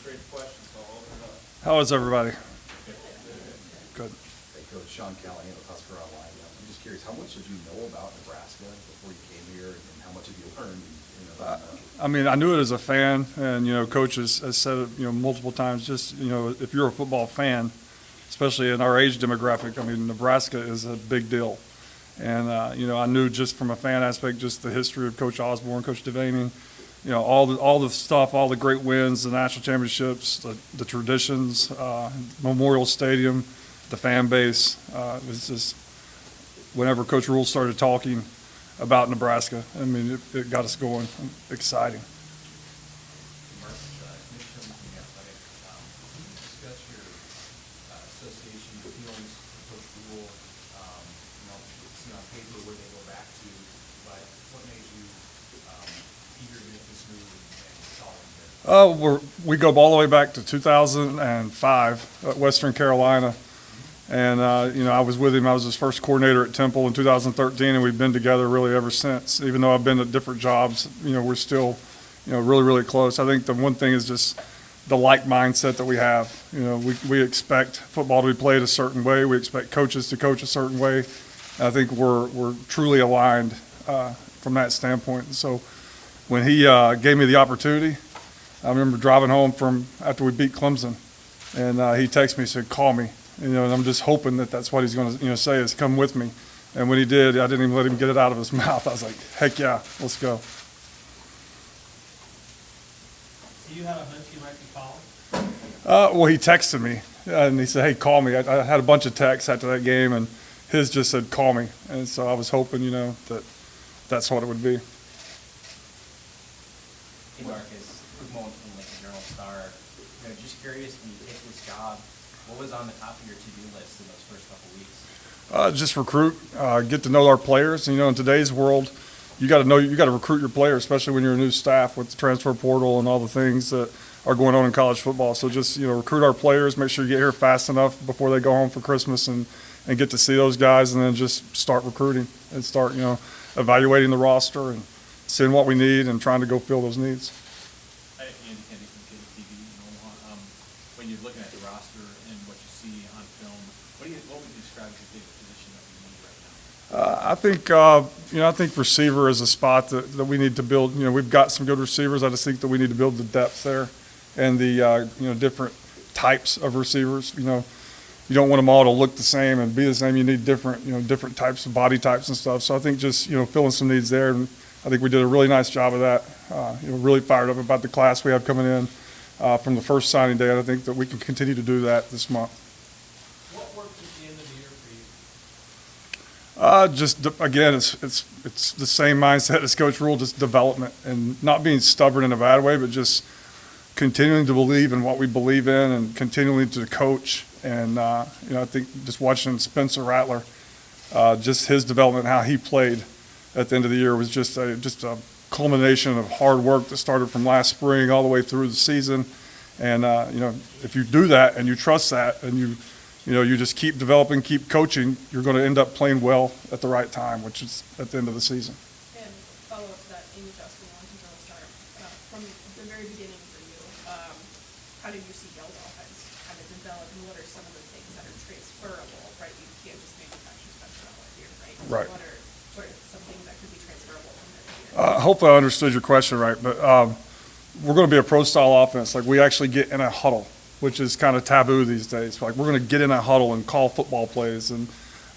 straight to questions, so I'll open it up. How is everybody? Good. Hey, Coach Sean Callahan with Husker Online. I'm just curious, how much did you know about Nebraska before you came here, and how much have you learned? I mean, I knew it as a fan, and Coach has said it, multiple times. Just if you're a football fan, especially in our age demographic, I mean, Nebraska is a big deal. And I knew just from a fan aspect, just the history of Coach Osborne, Coach Devaney, all the stuff, all the great wins, the national championships, the traditions, Memorial Stadium, the fan base. It was just whenever Coach Rule started talking about Nebraska, I mean, it got us going. Exciting. Marcus, initially looking at athletic, can you discuss your association, your feelings with Coach Rule? See on paper where they go back to, but what made you eager to make this move and follow him here? We go all the way back to 2005 at Western Carolina. And, I was with him. I was his first coordinator at Temple in 2013, and we've been together really ever since. Even though I've been at different jobs, we're still, really, really close. I think the one thing is just the like mindset that we have. We expect football to be played a certain way. We expect coaches to coach a certain way. And I think we're truly aligned from that standpoint. And so when he gave me the opportunity, I remember driving home from after we beat Clemson, and he texted me and said, "Call me." And I'm just hoping that that's what he's going to, say is come with me. And when he did, I didn't even let him get it out of his mouth. I was like, heck yeah, let's go. So you had a hunch you might be calling? Well, he texted me, and he said, hey, call me. I had a bunch of texts after that game, and his just said, call me. And so I was hoping, that that's what it would be. Hey Marcus, quick moment from the Journal-Star. Just curious, when you take this job, what was on the top of your to-do list in those first couple weeks? Just recruit, get to know our players. In today's world, you got to recruit your players, especially when you're a new staff with the transfer portal and all the things that are going on in college football. So just recruit our players, make sure you get here fast enough before they go home for Christmas and get to see those guys, and then just start recruiting and start evaluating the roster and seeing what we need and trying to go fill those needs. Andy Kennedy from KTV in Omaha. When you're looking at the roster and what you see on film, what would you describe as the big position that we need right now? I think receiver is a spot that we need to build. We've got some good receivers. I just think that we need to build the depth there and the different types of receivers. You don't want them all to look the same and be the same. You need different types of body types and stuff. So I think just filling some needs there, and I think we did a really nice job of that. Really fired up about the class we have coming in from the first signing day. And I think that we can continue to do that this month. What worked at the end of the year for you? Just again, it's the same mindset as Coach Rule, just development and not being stubborn in a bad way, but just continuing to believe in what we believe in and continuing to coach. And I think just watching Spencer Rattler, just his development, how he played at the end of the year was just a culmination of hard work that started from last spring all the way through the season. And if you do that and you trust that and you just keep developing, keep coaching, you're going to end up playing well at the right time, which is at the end of the season. And follow up to that, Amy Justin, Washington Journal-Star, from the very beginning for you, how did you see Yale's offense kind of develop, and what are some of the things that are transferable, right? You can't just manufacture Spencer Rattler here, right? Right. What are some things that could be transferable from there to here? Hopefully I understood your question right, but we're going to be a pro-style offense. Like, we actually get in a huddle, which is kind of taboo these days. Like, we're going to get in a huddle and call football plays, and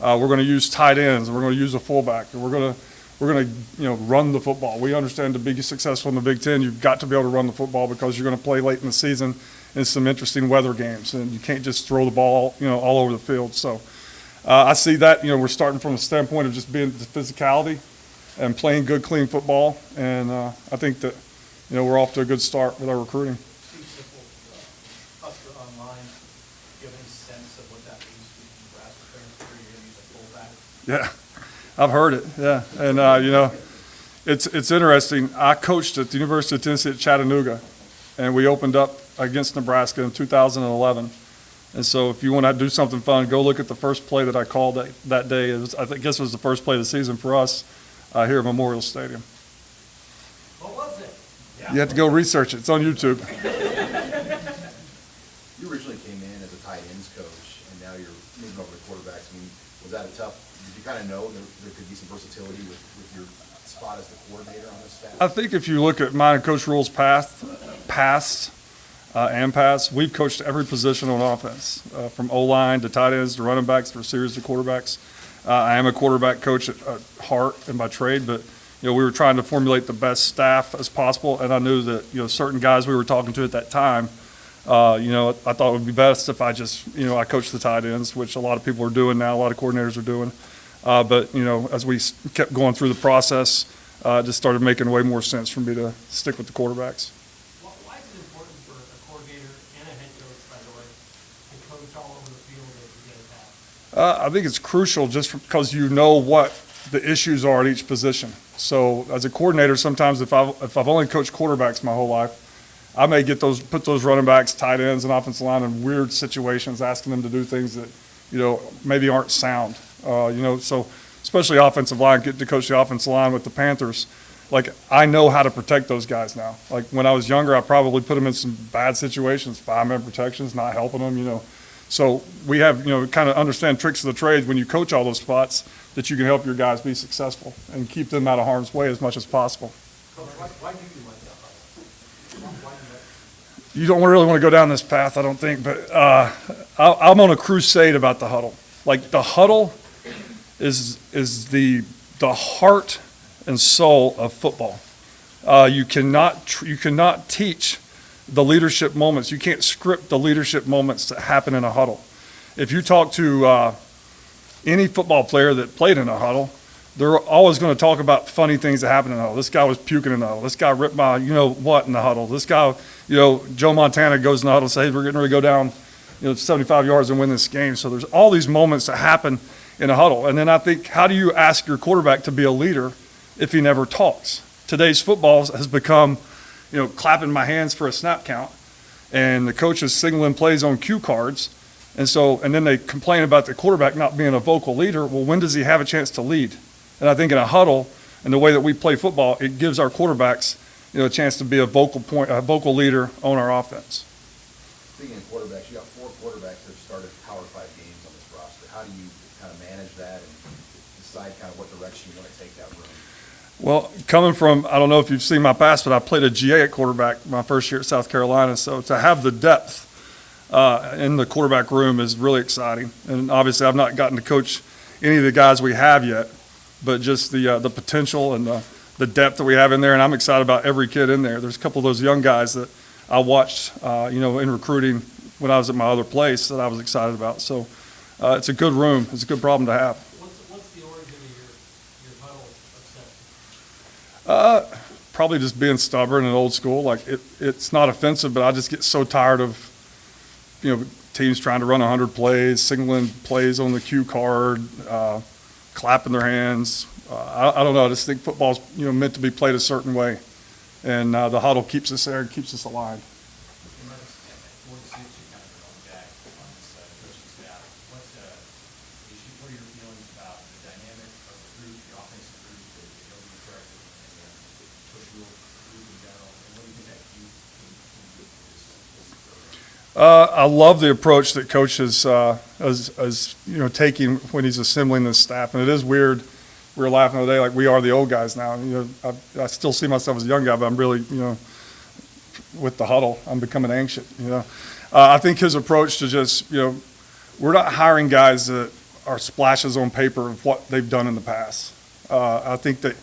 we're going to use tight ends, and we're going to use a fullback, and we're going to run the football. We understand to be successful in the Big Ten, you've got to be able to run the football because you're going to play late in the season in some interesting weather games, and you can't just throw the ball all over the field. So I see that we're starting from the standpoint of just being the physicality and playing good, clean football, and I think that we're off to a good start with our recruiting. Steve Sipple, Husker Online. Do you have any sense of what that means for the Nebraska transfer? You're going to use a fullback? Yeah, I've heard it. Yeah, and it's interesting. I coached at the University of Tennessee at Chattanooga, and we opened up against Nebraska in 2011. And so if you want to do something fun, go look at the first play that I called that day. I guess it was the first play of the season for us here at Memorial Stadium. What was it? You have to go research it. It's on YouTube. Was that a tough, did you kind of know there could be some versatility with your spot as the coordinator on this staff? I think if you look at mine and Coach Rule's past, we've coached every position on offense, from O-line to tight ends to running backs to receivers to quarterbacks. I am a quarterback coach at heart and by trade, but we were trying to formulate the best staff as possible, and I knew that certain guys we were talking to at that time, I thought it would be best if I just I coached the tight ends, which a lot of people are doing now, a lot of coordinators are doing. But as we kept going through the process, it just started making way more sense for me to stick with the quarterbacks. Why is it important for a coordinator and a head coach, by the way, to coach all over the field as you get attacked? I think it's crucial just because you know what the issues are at each position. So as a coordinator, sometimes if I've only coached quarterbacks my whole life, I may put those running backs, tight ends, and offensive line in weird situations, asking them to do things that maybe aren't sound. So especially offensive line, getting to coach the offensive line with the Panthers. Like, I know how to protect those guys now. Like, when I was younger, I probably put them in some bad situations, 5-man protections, not helping them, So we have, kind of understand tricks of the trade when you coach all those spots that you can help your guys be successful and keep them out of harm's way as much as possible. Coach, why do you like that? Why do you You don't really want to go down this path, I don't think, but I'm on a crusade about the huddle. Like, the huddle is the heart and soul of football. You cannot teach the leadership moments. You can't script the leadership moments that happen in a huddle. If you talk to any football player that played in a huddle, they're always going to talk about funny things that happen in the huddle. This guy was puking in the huddle. This guy ripped my what in the huddle. This guy, Joe Montana goes in the huddle and says, hey, we're getting ready to go down 75 yards and win this game. So there's all these moments that happen in a huddle. And then I think, how do you ask your quarterback to be a leader if he never talks? Today's football has become, clapping my hands for a snap count, and the coach is signaling plays on cue cards. And then they complain about the quarterback not being a vocal leader. Well, when does he have a chance to lead? And I think in a huddle, and the way that we play football, it gives our quarterbacks, a chance to be a vocal leader on our offense. Speaking of quarterbacks, you got 4 quarterbacks that have started Power 5 games on this roster. How do you kind of manage that and decide kind of what direction you want to take that room? Well, coming from, I don't know if you've seen my past, but I played a GA at quarterback my first year at South Carolina. So to have the depth in the quarterback room is really exciting. And obviously I've not gotten to coach any of the guys we have yet, but just the potential and the depth that we have in there. And I'm excited about every kid in there. There's a couple of those young guys that I watched, in recruiting when I was at my other place that I was excited about. So it's a good room. It's a good problem to have. What's the origin of your huddle obsession? Probably just being stubborn and old school. Like, it's not offensive, but I just get so tired of, teams trying to run 100 plays, signaling plays on the cue card, clapping their hands. I don't know. I just think football's, meant to be played a certain way. And the huddle keeps us there and keeps us aligned. What are your feelings about the dynamic of the group, the offensive group, the young director, and Coach Rule group in general, and what do you think that youth can do for this program? I love the approach that Coach is taking when he's assembling this staff. And it is weird. We were laughing the other day, like, we are the old guys now. I still see myself as a young guy, but I'm really, with the huddle, I'm becoming anxious. I think his approach to just, we're not hiring guys that are splashes on paper of what they've done in the past. I think that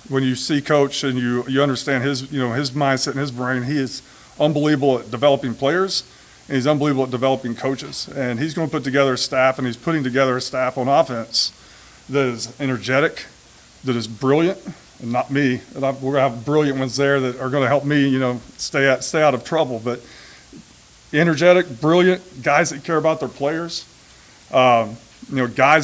when you see Coach and you understand his mindset and his brain, he is unbelievable at developing players, and he's unbelievable at developing coaches. And he's going to put together a staff, and he's putting together a staff on offense that is energetic, that is brilliant, and not me. And we're going to have brilliant ones there that are going to help me, stay out of trouble. But energetic, brilliant, guys that care about their players, guys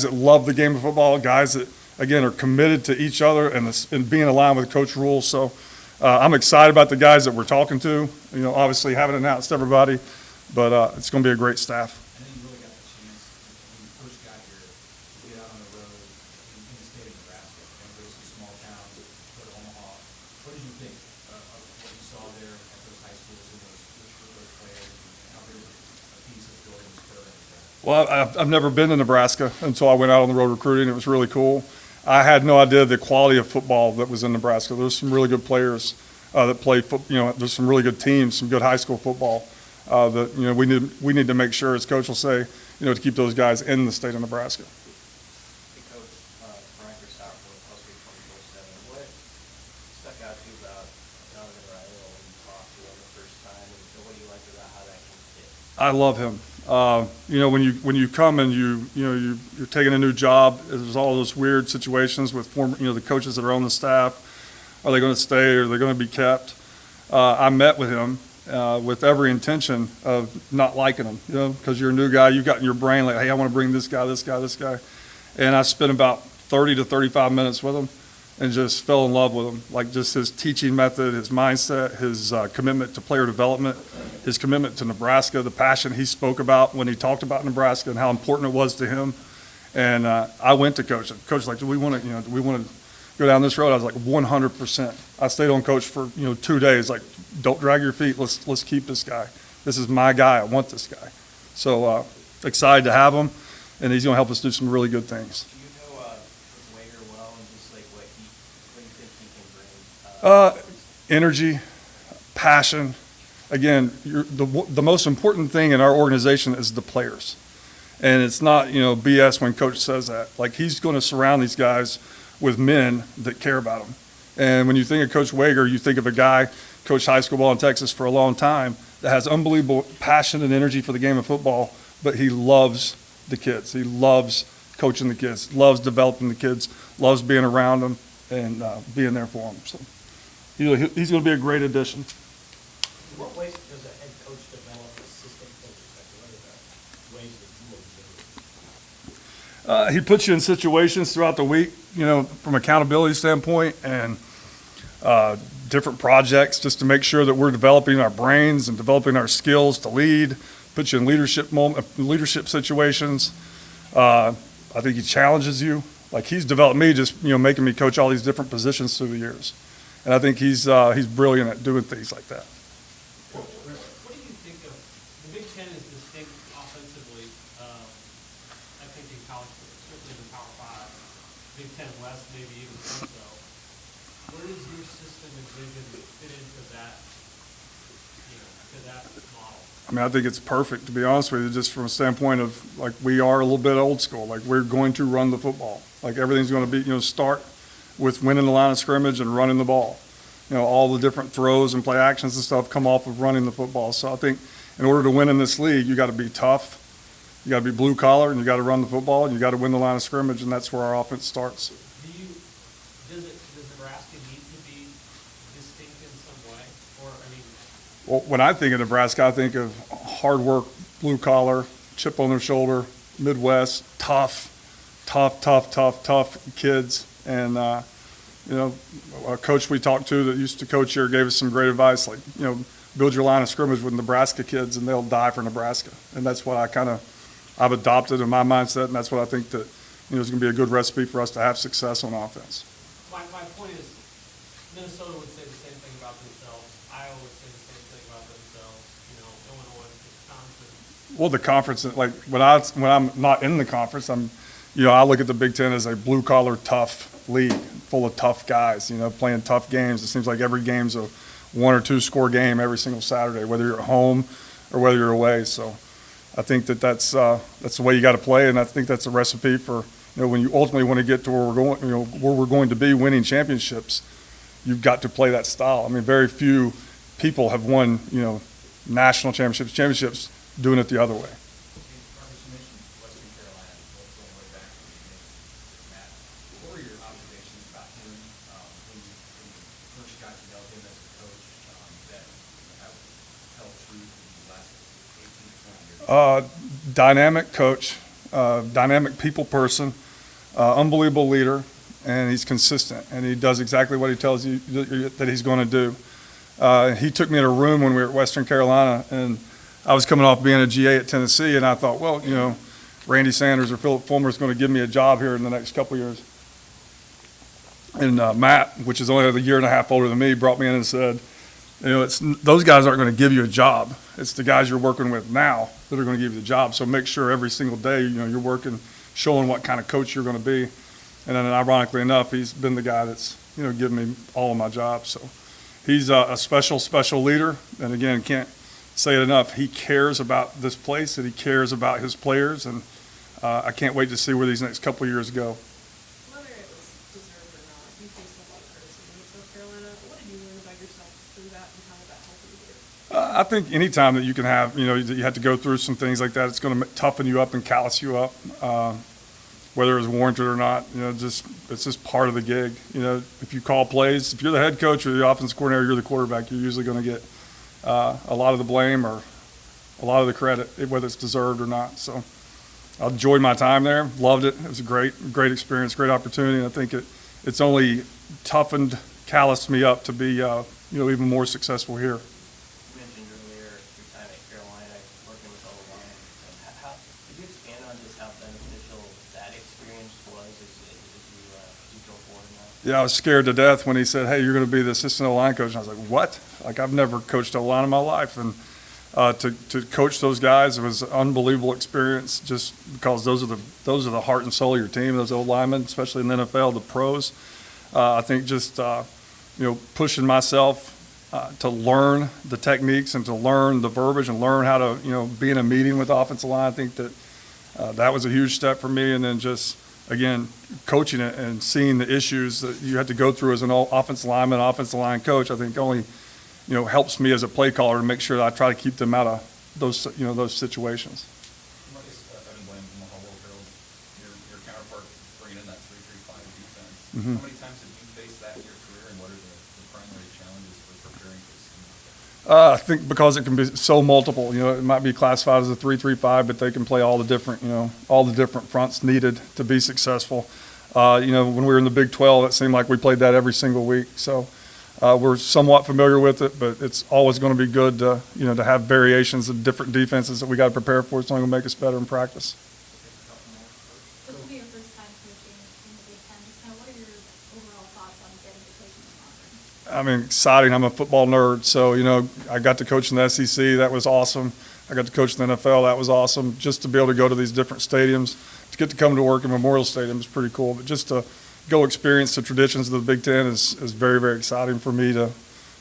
that love the game of football, guys that, again, are committed to each other and being aligned with Coach Rule. So I'm excited about the guys that we're talking to. Obviously haven't announced everybody, but it's going to be a great staff. I know you really got the chance when you first got here to get out on the road in the state of Nebraska and go to some small towns, go to Omaha. What did you think of what you saw there at those high schools and those players, and how they were a piece of building this program? Well, I've never been to Nebraska until I went out on the road recruiting. It was really cool. I had no idea the quality of football that was in Nebraska. There's some really good players that play football. There's some really good teams, some good high school football that we need to make sure, as Coach will say, to keep those guys in the state of Nebraska. Hey, Coach, Marcus Satterfield, Plus 24/7. What stuck out to you about Donovan Riley when you talked to him the first time, and what do you like about how that can fit? I love him. When you come and you're taking a new job, there's all those weird situations with the coaches that are on the staff. Are they going to stay? Or are they going to be kept? I met with him with every intention of not liking him, because you're a new guy. You've got in your brain like, hey, I want to bring this guy, this guy, this guy. And I spent about 30 to 35 minutes with him and just fell in love with him. Like just his teaching method, his mindset, his commitment to player development, his commitment to Nebraska, the passion he spoke about when he talked about Nebraska and how important it was to him. And I went to Coach. And Coach was like, do we want to go down this road? I was like, 100%. I stayed on Coach for 2 days. Like, don't drag your feet. Let's keep this guy. This is my guy. I want this guy. So excited to have him, and he's going to help us do some really good things. Do you know Wager well, and just like what you think he can bring? Energy, passion. Again, the most important thing in our organization is the players. And it's not, BS when Coach says that. Like, he's going to surround these guys with men that care about them. And when you think of Coach Wager, you think of a guy, coached high school ball in Texas for a long time, that has unbelievable passion and energy for the game of football, but he loves the kids. He loves coaching the kids, loves developing the kids, loves being around them and being there for them. So he's going to be a great addition. In what ways does a head coach develop assistant coaches? What are the ways that you observe? He puts you in situations throughout the week, from accountability standpoint and different projects just to make sure that we're developing our brains and developing our skills to lead, puts you in leadership situations. I think he challenges you. Like he's developed me just, making me coach all these different positions through the years. And I think he's brilliant at doing things like that. What do you think of, the Big Ten is distinct offensively, I think in college, certainly in the Power Five, Big Ten West maybe even more so. Where does your system and vision fit into that, to that model? I mean, I think it's perfect, to be honest with you, just from a standpoint of, like, we are a little bit old school. Like, we're going to run the football. Like, everything's going to be, start with winning the line of scrimmage and running the ball. All the different throws and play actions and stuff come off of running the football. So I think in order to win in this league, you got to be tough, you got to be blue collar, and you got to run the football, and you got to win the line of scrimmage, and that's where our offense starts. Does Nebraska need to be distinct in some way? Or, Well, when I think of Nebraska, I think of hard work, blue collar, chip on their shoulder, Midwest, tough kids. And, a coach we talked to that used to coach here gave us some great advice, like, build your line of scrimmage with Nebraska kids and they'll die for Nebraska. And that's what I've adopted in my mindset, and that's what I think that, is going to be a good recipe for us to have success on offense. my point is, Minnesota would say the same thing about themselves. Iowa would say the same thing about themselves. Illinois, Wisconsin. Well, the conference, like when I'm not in the conference, I look at the Big Ten as a blue collar, tough league full of tough guys, playing tough games. It seems like every game's a 1 or 2 score game every single Saturday, whether you're at home or whether you're away. So I think that's the way you got to play, and I think that's a recipe for, when you ultimately want to get to where we're going to be winning championships, you've got to play that style. I mean, very few people have won, national championships doing it the other way. Marcus, you mentioned Western Carolina, both going way back to the beginning. Matt, what were your observations about him when you first got to know him as a coach that have held true for the last 18 to 20 years? Dynamic coach, dynamic people person, unbelievable leader, and he's consistent, and he does exactly what he tells you that he's going to do. He took me in a room when we were at Western Carolina, and I was coming off being a GA at Tennessee, and I thought, well, Randy Sanders or Philip Fulmer is going to give me a job here in the next couple of years. And Matt, which is only a year and a half older than me, brought me in and said, those guys aren't going to give you a job. It's the guys you're working with now that are going to give you the job. So make sure every single day, you're working, showing what kind of coach you're going to be. And then ironically enough, he's been the guy that's, given me all of my jobs. So he's a special leader. And again, can't say it enough. He cares about this place and he cares about his players. And I can't wait to see where these next couple of years go. Whether it was deserved or not, you faced a lot of criticism in South Carolina. What did you learn about yourself through that, and how will that help you here? I think any time that you can have, that you have to go through some things like that, it's going to toughen you up and callous you up, whether it's warranted or not. It's just part of the gig. If you call plays, if you're the head coach or the offensive coordinator, you're the quarterback, you're usually going to get a lot of the blame or a lot of the credit, whether it's deserved or not. So I enjoyed my time there, loved it. It was a great experience, great opportunity, and I think it's only toughened, calloused me up to be, even more successful here. You mentioned earlier your time at Carolina, working with O-line. Could you expand on just how beneficial that experience was as you go forward now? Yeah, I was scared to death when he said, "Hey, you're going to be the assistant O-line coach." And I was like, "What?" Like, I've never coached O-line in my life. And to coach those guys, it was an unbelievable experience just because those are the heart and soul of your team, those O-linemen, especially in the NFL, the pros. I think just, pushing myself to learn the techniques and to learn the verbiage and learn how to, be in a meeting with the offensive line. I think that that was a huge step for me. And then just, again, coaching it and seeing the issues that you had to go through as an offensive lineman, offensive line coach, I think only, helps me as a play caller to make sure that I try to keep them out of those situations. Marcus, blame from Omaha World, your counterpart bringing in that 3-3-5 defense. Mhm. How many times have you faced that in your career, and what are the primary challenges for preparing for this scheme? I think because it can be so multiple, it might be classified as a 3-3-5, but they can play all the different, all the different fronts needed to be successful. When we were in the Big 12, it seemed like we played that every single week. So we're somewhat familiar with it, but it's always going to be good to, to have variations of different defenses that we got to prepare for. It's only going to make us better in practice. This will be your first time coaching in the Big Ten. Just kind of what are your overall thoughts on getting to coach in the conference? I mean, exciting. I'm a football nerd, so I got to coach in the SEC. That was awesome. I got to coach in the NFL. That was awesome. Just to be able to go to these different stadiums, to get to come to work in Memorial Stadium is pretty cool. But just to go experience the traditions of the Big Ten is very, very exciting for me to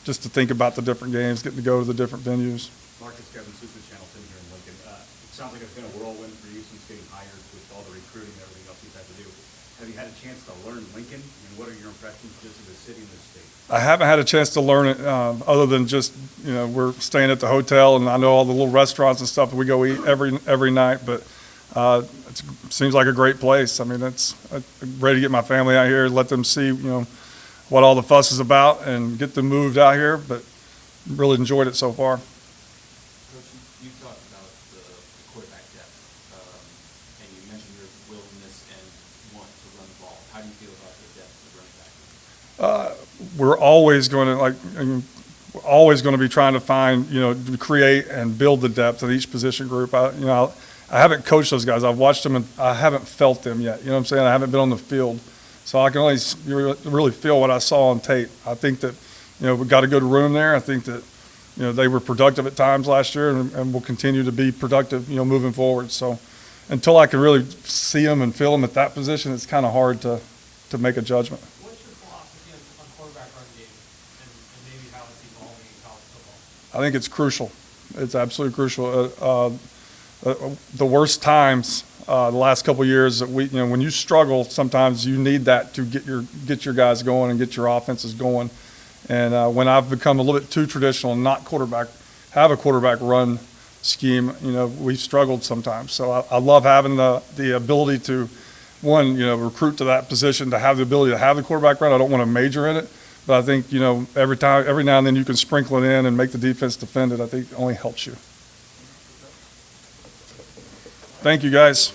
think about the different games, getting to go to the different venues. Marcus, Kevin, Super Channel 10 here in Lincoln. It sounds like it's been a whirlwind for you since getting hired with all the recruiting and everything else you've had to do. Have you had a chance to learn Lincoln, and what are your impressions just of the city and the state? I haven't had a chance to learn it other than just, we're staying at the hotel, and I know all the little restaurants and stuff that we go eat every night, but it seems like a great place. I mean, I'm ready to get my family out here, let them see, what all the fuss is about and get them moved out here, but really enjoyed it so far. Coach, you talked about the quarterback depth, and you mentioned your willingness and want to run the ball. How do you feel about the depth of running back? We're always going to be trying to find, to create and build the depth of each position group. I haven't coached those guys. I've watched them and I haven't felt them yet. You know what I'm saying? I haven't been on the field. So I can only really feel what I saw on tape. I think that, we've got a good room there. I think that, they were productive at times last year and will continue to be productive, moving forward. So until I can really see them and feel them at that position, it's kind of hard to make a judgment. What's your philosophy on quarterback run game and maybe how it's evolving in college football? I think it's crucial. It's absolutely crucial. The worst times, the last couple of years that when you struggle, sometimes you need that to get your guys going and get your offenses going. And when I've become a little bit too traditional and not have a quarterback run scheme, we've struggled sometimes. So I love having the ability to, recruit to that position, to have the ability to have the quarterback run. I don't want to major in it, but I think, every now and then you can sprinkle it in and make the defense defend it. I think it only helps you. Thank you, guys.